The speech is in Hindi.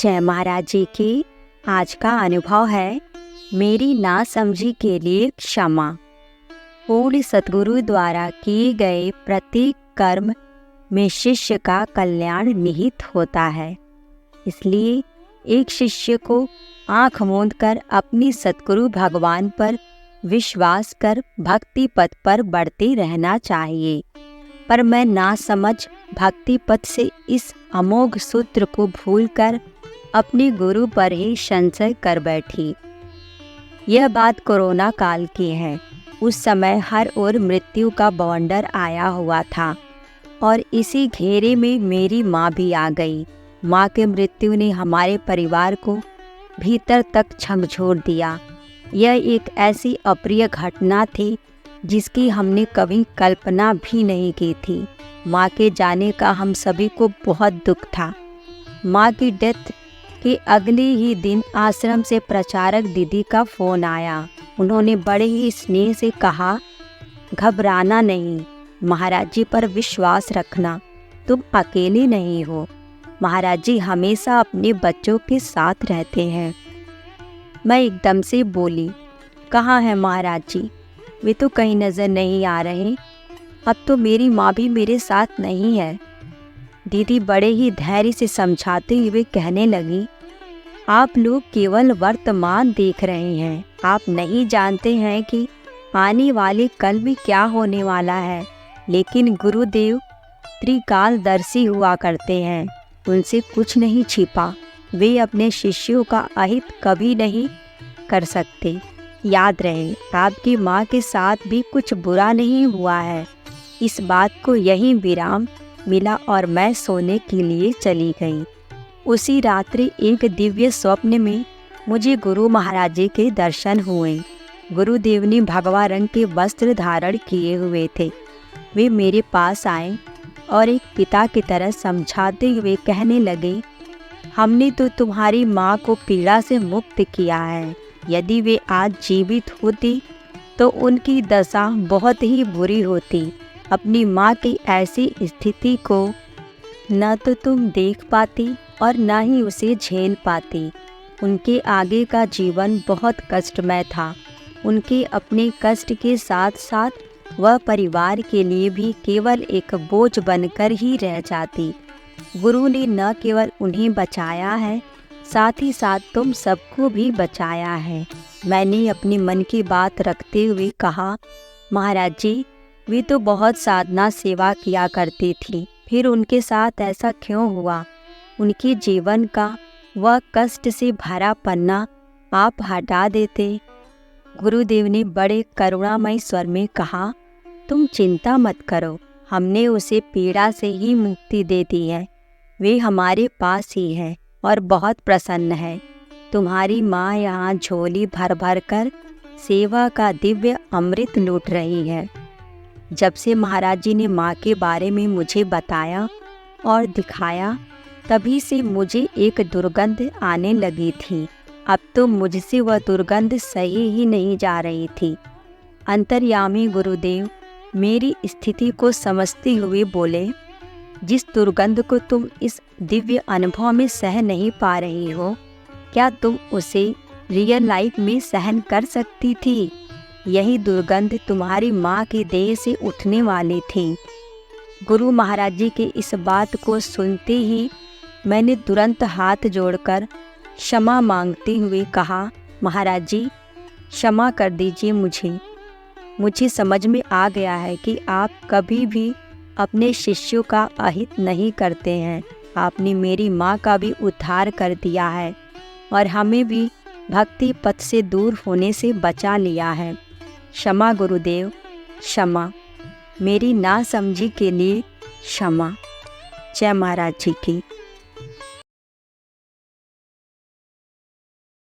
जय महाराज जी की। आज का अनुभव है मेरी नासमझी के लिए क्षमा। पूर्ण सद्गुरु द्वारा किए गए प्रत्येक कर्म में शिष्य का कल्याण निहित होता है। इसलिए एक शिष्य को आँख मूंद कर अपनी सद्गुरु भगवान पर विश्वास कर भक्ति पथ पर बढ़ते रहना चाहिए। पर मैं नासमझ भक्ति पथ से इस अमोघ सूत्र को भूलकर अपने गुरु पर ही संशय कर बैठी। यह बात कोरोना काल की है। उस समय हर ओर मृत्यु का बवंडर आया हुआ था और इसी घेरे में मेरी माँ भी आ गई। माँ के मृत्यु ने हमारे परिवार को भीतर तक झकझोर दिया। यह एक ऐसी अप्रिय घटना थी जिसकी हमने कभी कल्पना भी नहीं की थी। माँ के जाने का हम सभी को बहुत दुख था। माँ की डेथ के अगले ही दिन आश्रम से प्रचारक दीदी का फ़ोन आया। उन्होंने बड़े ही स्नेह से कहा, घबराना नहीं, महाराज जी पर विश्वास रखना, तुम अकेले नहीं हो। महाराज जी हमेशा अपने बच्चों के साथ रहते हैं। मैं एकदम से बोली, कहाँ है महाराज जी? वे तो कहीं नज़र नहीं आ रहे। अब तो मेरी माँ भी मेरे साथ नहीं है। दीदी बड़े ही धैर्य से समझाते हुए कहने लगी, आप लोग केवल वर्तमान देख रहे हैं। आप नहीं जानते हैं कि आने वाले कल में क्या होने वाला है। लेकिन गुरुदेव त्रिकालदर्शी हुआ करते हैं, उनसे कुछ नहीं छिपा। वे अपने शिष्यों का अहित कभी नहीं कर सकते। याद रहे, आपकी माँ के साथ भी कुछ बुरा नहीं हुआ है। इस बात को यहीं विराम मिला और मैं सोने के लिए चली गई। उसी रात्रि एक दिव्य स्वप्न में मुझे गुरु महाराज जी के दर्शन हुए। गुरुदेव ने भगवा रंग के वस्त्र धारण किए हुए थे। वे मेरे पास आए और एक पिता की तरह समझाते हुए कहने लगे, हमने तो तुम्हारी माँ को पीड़ा से मुक्त किया है। यदि वे आज जीवित होती तो उनकी दशा बहुत ही बुरी होती। अपनी माँ की ऐसी स्थिति को न तो तुम देख पाती और न ही उसे झेल पाती। उनके आगे का जीवन बहुत कष्टमय था। उनके अपने कष्ट के साथ साथ वह परिवार के लिए भी केवल एक बोझ बनकर ही रह जाती। गुरु ने न केवल उन्हें बचाया है, साथ ही साथ तुम सबको भी बचाया है। मैंने अपने मन की बात रखते हुए कहा, महाराज जी वे तो बहुत साधना सेवा किया करती थी, फिर उनके साथ ऐसा क्यों हुआ? उनके जीवन का वह कष्ट से भरा पन्ना आप हटा देते। गुरुदेव ने बड़े करुणामय स्वर में कहा, तुम चिंता मत करो, हमने उसे पीड़ा से ही मुक्ति दे दी है। वे हमारे पास ही है और बहुत प्रसन्न है। तुम्हारी माँ यहाँ झोली भर भर कर सेवा का दिव्य अमृत लूट रही है। जब से महाराज जी ने माँ के बारे में मुझे बताया और दिखाया, तभी से मुझे एक दुर्गंध आने लगी थी। अब तो मुझसे वह दुर्गंध सही ही नहीं जा रही थी। अंतर्यामी गुरुदेव मेरी स्थिति को समझते हुए बोले, जिस दुर्गंध को तुम इस दिव्य अनुभव में सह नहीं पा रही हो, क्या तुम उसे रियल लाइफ में सहन कर सकती थी? यही दुर्गंध तुम्हारी माँ की देह से उठने वाली थी। गुरु महाराज जी के इस बात को सुनते ही मैंने तुरंत हाथ जोड़कर क्षमा मांगते हुए कहा, महाराज जी क्षमा कर दीजिए मुझे समझ में आ गया है कि आप कभी भी अपने शिष्यों का अहित नहीं करते हैं। आपने मेरी माँ का भी उद्धार कर दिया है और हमें भी भक्ति पथ से दूर होने से बचा लिया है। क्षमा गुरुदेव, क्षमा। मेरी नासमझी के लिए क्षमा। जय महाराज जी की।